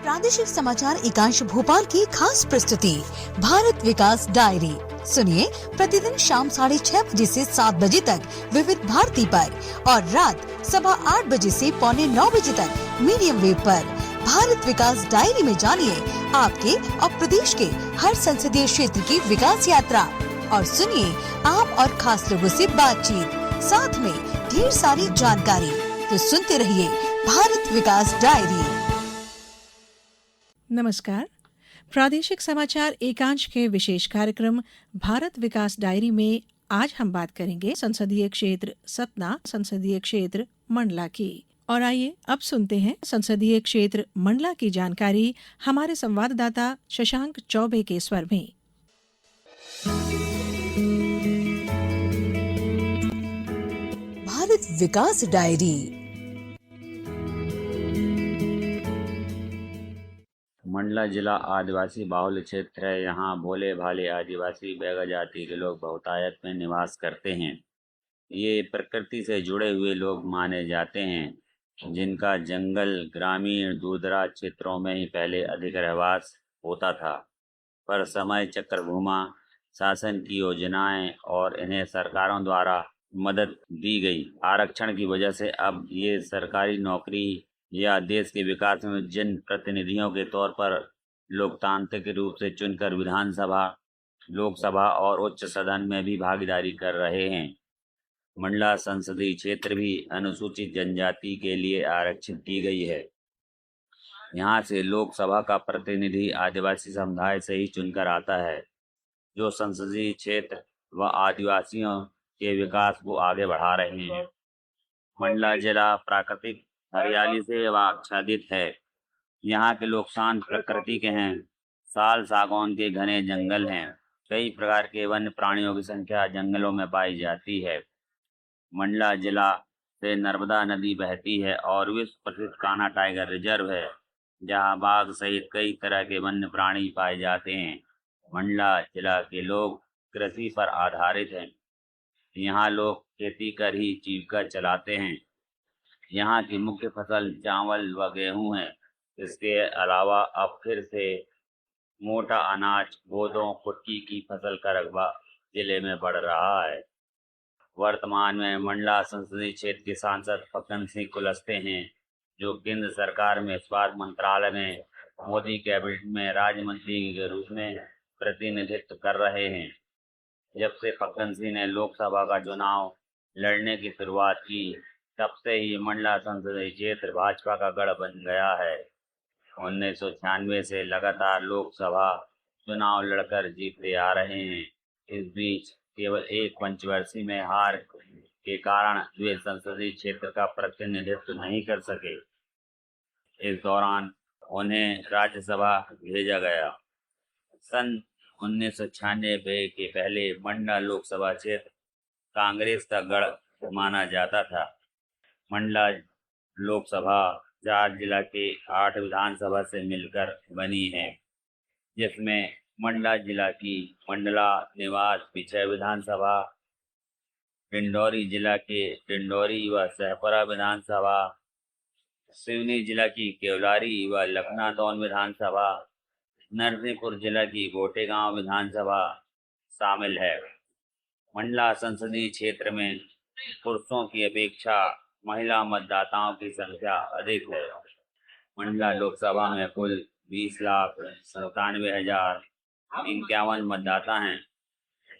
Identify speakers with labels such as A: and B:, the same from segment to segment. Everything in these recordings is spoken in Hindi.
A: प्रादेशिक समाचार एकांश भोपाल की खास प्रस्तुति भारत विकास डायरी सुनिए प्रतिदिन शाम 6:30 से 7 बजे तक विविध भारती पर और रात 8:15 से 8:45 तक मीडियम वेव पर। भारत विकास डायरी में जानिए आपके और प्रदेश के हर संसदीय क्षेत्र की विकास यात्रा और सुनिए आम और खास लोगों से बातचीत, साथ में ढेर सारी जानकारी। तो सुनते रहिए भारत विकास डायरी।
B: नमस्कार। प्रादेशिक समाचार एकांश के विशेष कार्यक्रम भारत विकास डायरी में आज हम बात करेंगे संसदीय क्षेत्र सतना, संसदीय क्षेत्र मंडला की। और आइए अब सुनते हैं संसदीय क्षेत्र मंडला की जानकारी हमारे संवाददाता शशांक चौबे के स्वर में।
A: भारत विकास डायरी।
C: मंडला जिला आदिवासी बाहुल्य क्षेत्र है। यहाँ भोले भाले आदिवासी बैगा जाति के लोग बहुतायत में निवास करते हैं। ये प्रकृति से जुड़े हुए लोग माने जाते हैं, जिनका जंगल ग्रामीण दूरदराज क्षेत्रों में ही पहले अधिक रहवास होता था। पर समय चक्र घूमा, शासन की योजनाएं और इन्हें सरकारों द्वारा मदद दी गई आरक्षण की वजह से अब ये सरकारी नौकरी या देश के विकास में जन प्रतिनिधियों के तौर पर लोकतांत्रिक रूप से चुनकर विधानसभा, लोकसभा और उच्च सदन में भी भागीदारी कर रहे हैं। मंडला संसदीय क्षेत्र भी अनुसूचित जनजाति के लिए आरक्षित की गई है। यहाँ से लोकसभा का प्रतिनिधि आदिवासी समुदाय से ही चुनकर आता है, जो संसदीय क्षेत्र व आदिवासियों के विकास को आगे बढ़ा रहे हैं। मंडला जिला प्राकृतिक हरियाली से आच्छादित है। यहाँ के लोग शांत प्रकृति के हैं। साल सागौन के घने जंगल हैं। कई प्रकार के वन्य प्राणियों की संख्या जंगलों में पाई जाती है। मंडला जिला से नर्मदा नदी बहती है और विश्व प्रसिद्ध कान्हा टाइगर रिजर्व है, जहाँ बाघ सहित कई तरह के वन्य प्राणी पाए जाते हैं। मंडला जिला के लोग कृषि पर आधारित हैं। यहाँ लोग खेती कर ही जीविका चलाते हैं। यहाँ की मुख्य फसल चावल व गेहूँ है। इसके अलावा अब फिर से मोटा अनाज, गोदों, कुटकी की फसल का रकबा जिले में बढ़ रहा है। वर्तमान में मंडला संसदीय क्षेत्र के सांसद फग्गन सिंह कुलस्ते हैं, जो केंद्र सरकार में स्वास्थ्य मंत्रालय में मोदी कैबिनेट में राज्य मंत्री के रूप में प्रतिनिधित्व कर रहे हैं। जब से फग्गन सिंह ने लोकसभा का चुनाव लड़ने की शुरुआत की, तब से ही मंडला संसदीय क्षेत्र भाजपा का गढ़ बन गया है। 1996 से लगातार लोकसभा चुनाव लड़कर जीतते आ रहे हैं। इस बीच केवल एक पंचवर्षीय में हार के कारण वे संसदीय क्षेत्र का प्रतिनिधित्व नहीं कर सके। इस दौरान उन्हें राज्यसभा भेजा गया। सन 1996 के पहले मंडला लोकसभा क्षेत्र कांग्रेस का गढ़ माना जाता था। मंडला लोकसभा 4 जिला के 8 विधानसभा से मिलकर बनी है, जिसमें मंडला जिला की मंडला, निवास, पिछय विधानसभा, डिंडौरी जिला के डिंडौरी व सहपुरा विधानसभा, सिवनी जिला की केवलारी व लखनादौन विधानसभा, नरसिंहपुर जिला की गोटेगांव विधानसभा शामिल है। मंडला संसदीय क्षेत्र में पुरुषों की अपेक्षा महिला मतदाताओं की संख्या अधिक है। मंडला लोकसभा में कुल 20,97,051 मतदाता हैं,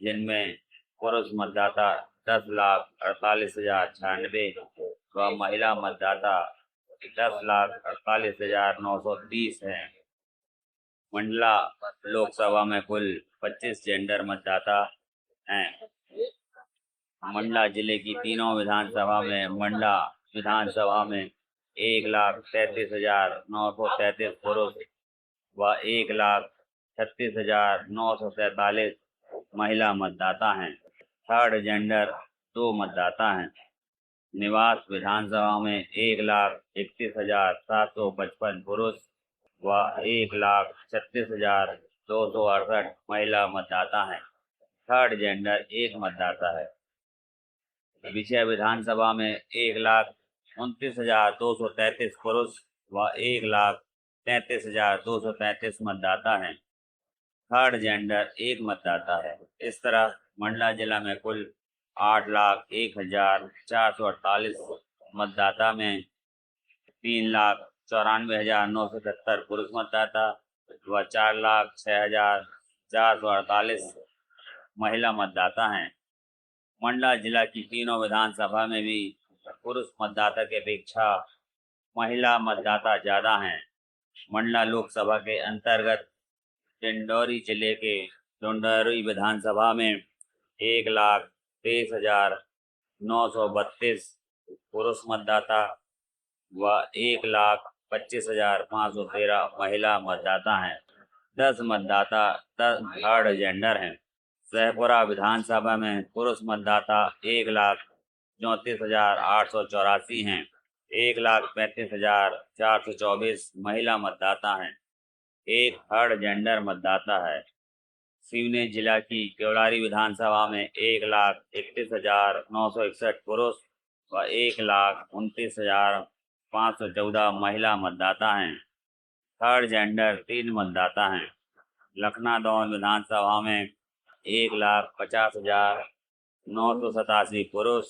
C: जिनमें पुरुष मतदाता 10,48,096 व महिला मतदाता 10,48,930 हैं। मंडला लोकसभा में कुल 25 जेंडर मतदाता हैं। मंडला जिले की तीनों विधानसभा में मंडला विधानसभा में 1,33,933 पुरुष व 1,36,943 महिला मतदाता हैं। थर्ड जेंडर 2 मतदाता हैं। निवास विधानसभा में 1,31,755 पुरुष व 1,36,268 महिला मतदाता हैं। थर्ड जेंडर 1 मतदाता है। विषय विधानसभा में 1,29,233 पुरुष व 1,33,233 मतदाता हैं। थर्ड जेंडर 1 मतदाता है। इस तरह मंडला जिला में कुल 8,01,448 मतदाता में 3,94,977 पुरुष मतदाता व 4,06,448 महिला मतदाता हैं। मंडला जिला की तीनों विधानसभा में भी पुरुष मतदाता की अपेक्षा महिला मतदाता ज़्यादा हैं। मंडला लोकसभा के अंतर्गत डिंडौरी जिले के डिंडौरी विधानसभा में 1,23,932 पुरुष मतदाता व 1,25,513 महिला मतदाता हैं। 10 मतदाता थर्ड जेंडर हैं। सहपुरा विधानसभा में पुरुष मतदाता 1,34,884 हैं। 1,35,424 महिला मतदाता हैं। एक थर्ड जेंडर मतदाता है। सिवनी जिला की केवलारी विधानसभा में 1,31,961 पुरुष व 1,29,514 महिला मतदाता हैं। थर्ड जेंडर 3 मतदाता हैं। लखनादौन विधानसभा में 1,50,987 पुरुष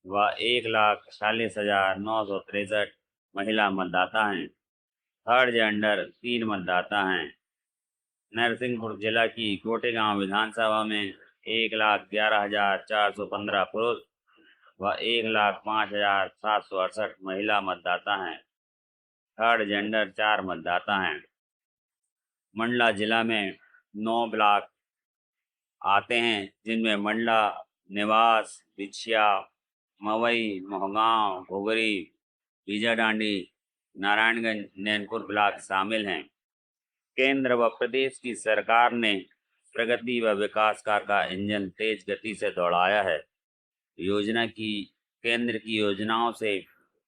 C: व 1,40,963 महिला मतदाता हैं। थर्ड जेंडर 3 मतदाता हैं। नरसिंहपुर जिला की कोटेगांव विधानसभा में 1,11,415 पुरुष व 1,05,768 महिला मतदाता हैं। थर्ड जेंडर 4 मतदाता हैं। मंडला जिला में 9 ब्लॉक आते हैं, जिनमें मंडला, निवास, बिछिया, मवई, मोहगांव, घुघरी, बीजाडांडी, नारायणगंज, नैनपुर ब्लॉक शामिल हैं। केंद्र व प्रदेश की सरकार ने प्रगति व विकास का इंजन तेज गति से दौड़ाया है। केंद्र की योजनाओं से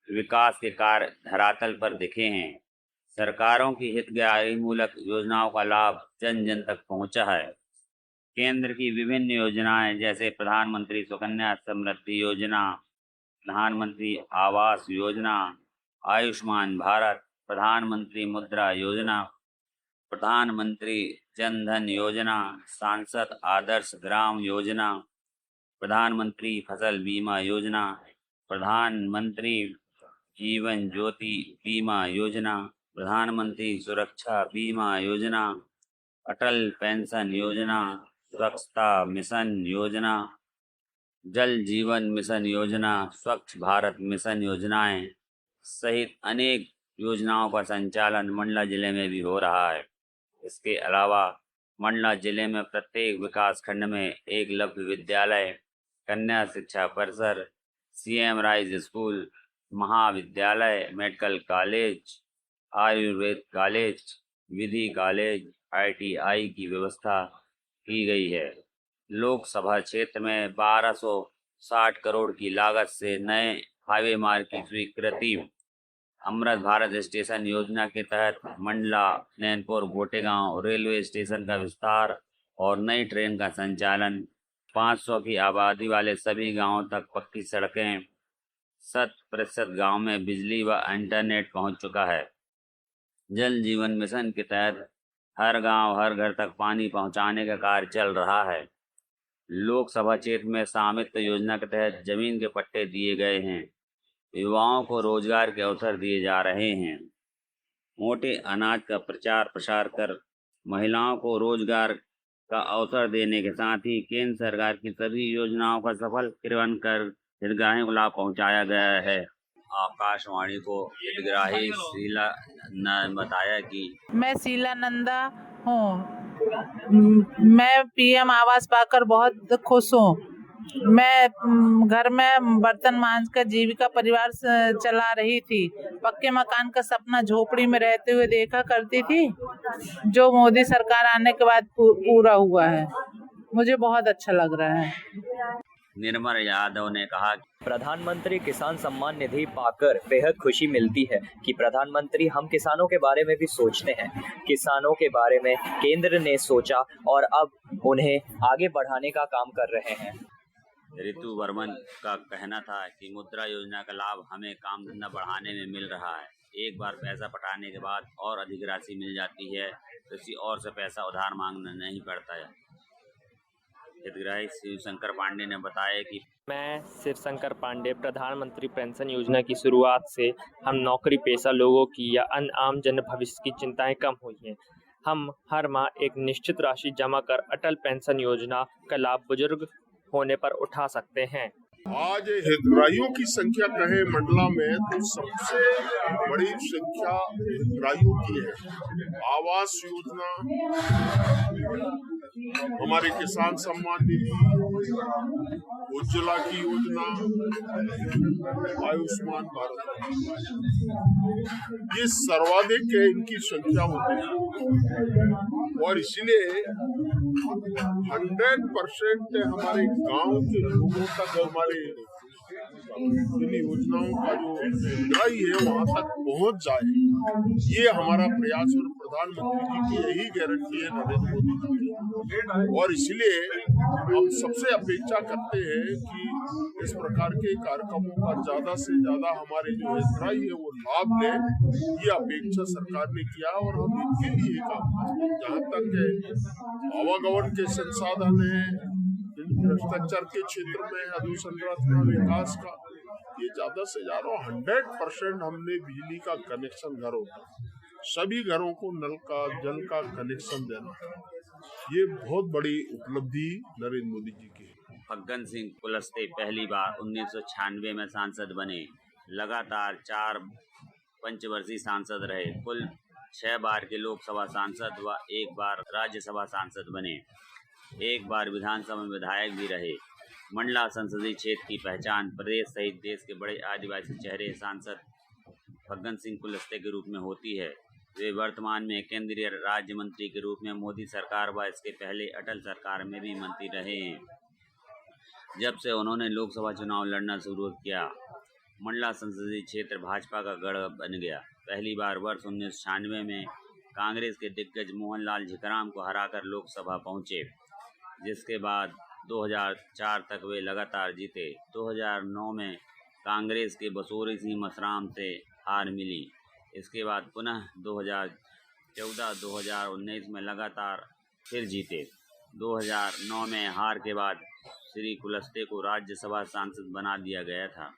C: विकास के कार्य धरातल पर दिखे हैं। सरकारों की हितग्राही मूलक योजनाओं का लाभ जन जन तक पहुंचा है। केंद्र की विभिन्न योजनाएं जैसे प्रधानमंत्री सुकन्या समृद्धि योजना, प्रधानमंत्री आवास योजना, आयुष्मान भारत, प्रधानमंत्री मुद्रा योजना, प्रधानमंत्री जन धन योजना, सांसद आदर्श ग्राम योजना, प्रधानमंत्री फसल बीमा योजना, प्रधानमंत्री जीवन ज्योति बीमा योजना, प्रधानमंत्री सुरक्षा बीमा योजना, अटल पेंशन योजना, स्वच्छता मिशन योजना, जल जीवन मिशन योजना, स्वच्छ भारत मिशन योजनाएं सहित अनेक योजनाओं का संचालन मंडला जिले में भी हो रहा है। इसके अलावा मंडला जिले में प्रत्येक विकास खंड में एकलव्य विद्यालय, कन्या शिक्षा परिसर, सीएम राइज स्कूल, महाविद्यालय, मेडिकल कॉलेज, आयुर्वेद कॉलेज, विधि कॉलेज, ITI की व्यवस्था की गई है। लोकसभा क्षेत्र में 1260 करोड़ की लागत से नए हाईवे मार्ग की स्वीकृति, अमृत भारत स्टेशन योजना के तहत मंडला, नैनपुर, गोटेगांव रेलवे स्टेशन का विस्तार और नई ट्रेन का संचालन, 500 की आबादी वाले सभी गांवों तक पक्की सड़कें, 100% गाँव में बिजली व इंटरनेट पहुंच चुका है। जल जीवन मिशन के तहत हर गांव हर घर तक पानी पहुंचाने का कार्य चल रहा है। लोकसभा क्षेत्र में स्वामित्व योजना के तहत जमीन के पट्टे दिए गए हैं। युवाओं को रोजगार के अवसर दिए जा रहे हैं। मोटे अनाज का प्रचार प्रसार कर महिलाओं को रोजगार का अवसर देने के साथ ही केंद्र सरकार की सभी योजनाओं का सफल क्रियान्वयन कर हितग्राहियों को लाभ पहुंचाया गया है। आकाशवाणी को हितग्राही शीला ने बताया कि
D: मैं शीला नंदा हूँ। मैं PM आवास पाकर बहुत खुश हूँ। मैं घर में बर्तन मांज कर जीविका परिवार चला रही थी। पक्के मकान का सपना झोपड़ी में रहते हुए देखा करती थी, जो मोदी सरकार आने के बाद पूरा हुआ है। मुझे बहुत अच्छा लग रहा है।
C: निर्मल यादव ने कहा,
E: प्रधानमंत्री किसान सम्मान निधि पाकर बेहद खुशी मिलती है कि प्रधानमंत्री हम किसानों के बारे में भी सोचते हैं। किसानों के बारे में केंद्र ने सोचा और अब उन्हें आगे बढ़ाने का काम कर रहे हैं।
C: ऋतु वर्मन का कहना था कि मुद्रा योजना का लाभ हमें काम धंधा बढ़ाने में मिल रहा है। एक बार पैसा पटाने के बाद और अधिक राशि मिल जाती है, तो किसी और से पैसा उधार मांगना नहीं पड़ता है। हितग्राही शिवशंकर पांडे ने बताया कि
F: मैं शिवशंकर पांडे, प्रधानमंत्री पेंशन योजना की शुरुआत से हम नौकरी पेशा लोगों की या अन्य आम जन भविष्य की चिंताएं कम हुई हैं। हम हर माह एक निश्चित राशि जमा कर अटल पेंशन योजना का लाभ बुजुर्ग होने पर उठा सकते हैं।
G: आज हितग्राहियों की संख्या कहे मंडला में तो सबसे बड़ी संख्या हितग्राहियों की है। आवास योजना, हमारे किसान सम्मान निधि, उज्ज्वला की योजना, आयुष्मान भारत, ये सर्वाधिक इनकी संख्या होती है और इसलिए 100% हमारे गांव के लोगों तक हमारे इन योजनाओं का जो हितग्राही है वहां तक पहुंच जाए, ये हमारा प्रयास और प्रधानमंत्री जी की यही गारंटी है नरेंद्र मोदी जी। और इसलिए हम सबसे अपेक्षा करते हैं कि इस प्रकार के कार्यक्रमों का ज्यादा से ज्यादा हमारे जो हितग्राही है वो लाभ लें। ये अपेक्षा सरकार ने किया और हम इनके लिए काम करते हैं। जहाँ तक आवागमन के संसाधन है, इंफ्रास्ट्रक्चर के क्षेत्र में अधोसंरचना विकास का, ये ज्यादा से ज्यादा 100% हमने बिजली का कनेक्शन घरों का, सभी घरों को नल का जल का कनेक्शन देना, ये बहुत बड़ी उपलब्धि नरेंद्र मोदी जी की है।
C: फग्गन सिंह कुलस्ते पहली बार 1996 में सांसद बने। लगातार 4 पंचवर्षीय सांसद रहे। कुल 6 बार के लोकसभा सांसद व 1 बार राज्यसभा सांसद बने। 1 बार विधानसभा में विधायक भी रहे। मंडला संसदीय क्षेत्र की पहचान प्रदेश सहित देश के बड़े आदिवासी चेहरे सांसद फग्गन सिंह कुलस्ते के रूप में होती है। वे वर्तमान में केंद्रीय राज्य मंत्री के रूप में मोदी सरकार व इसके पहले अटल सरकार में भी मंत्री रहे हैं। जब से उन्होंने लोकसभा चुनाव लड़ना शुरू किया, मंडला संसदीय क्षेत्र भाजपा का गढ़ बन गया। पहली बार वर्ष 1996 में कांग्रेस के दिग्गज मोहनलाल झिकराम को हराकर लोकसभा पहुंचे, जिसके बाद 2004 तक वे लगातार जीते। 2009 में कांग्रेस के बसोरी सिंह मसराम से हार मिली। इसके बाद पुनः 2014-2019 में लगातार फिर जीते। 2009 में हार के बाद श्री कुलस्ते को राज्यसभा सांसद बना दिया गया था।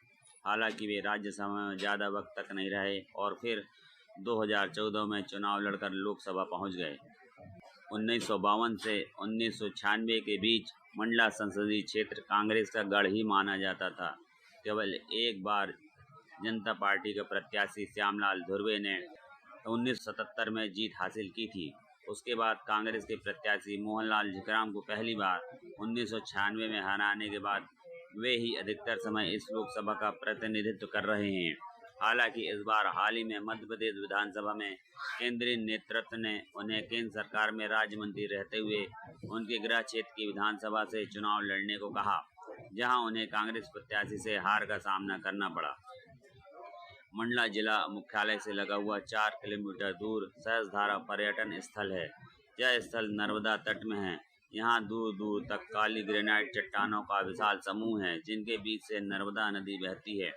C: हालांकि वे राज्यसभा में ज़्यादा वक्त तक नहीं रहे और फिर 2014 में चुनाव लड़कर लोकसभा पहुंच गए। 1952 से 1996 के बीच मंडला संसदीय क्षेत्र कांग्रेस का गढ़ ही माना जाता था। केवल एक बार जनता पार्टी के प्रत्याशी श्यामलाल धुर्वे ने 1977 में जीत हासिल की थी। उसके बाद कांग्रेस के प्रत्याशी मोहनलाल झिकराम को पहली बार 1996 में हराने के बाद वे ही अधिकतर समय इस लोकसभा का प्रतिनिधित्व कर रहे हैं। हालांकि इस बार हाल ही में मध्य प्रदेश विधानसभा में केंद्रीय नेतृत्व ने उन्हें केंद्र सरकार में राज्य मंत्री रहते हुए उनके गृह क्षेत्र की विधानसभा से चुनाव लड़ने को कहा, जहां उन्हें कांग्रेस प्रत्याशी से हार का सामना करना पड़ा। मंडला जिला मुख्यालय से लगा हुआ 4 किलोमीटर दूर सहस्त्रधारा पर्यटन स्थल है। यह स्थल नर्मदा तट में है। यहाँ दूर दूर तक काली ग्रेनाइट चट्टानों का विशाल समूह है, जिनके बीच से नर्मदा नदी बहती है।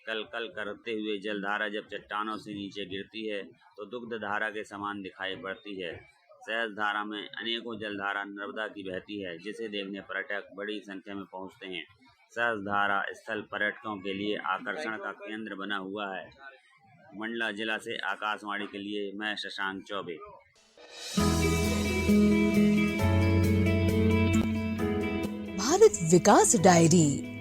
C: कल कल करते हुए जलधारा जब चट्टानों से नीचे गिरती है तो दुग्ध धारा के समान दिखाई पड़ती है। सहस्त्रधारा में अनेकों जलधारा नर्मदा की बहती है, जिसे देखने पर्यटक बड़ी संख्या में पहुँचते हैं। सहस्त्रधारा स्थल पर्यटकों के लिए आकर्षण का केंद्र बना हुआ है। मंडला जिला से आकाशवाणी के लिए मैं शशांक चौबे।
A: भारत विकास डायरी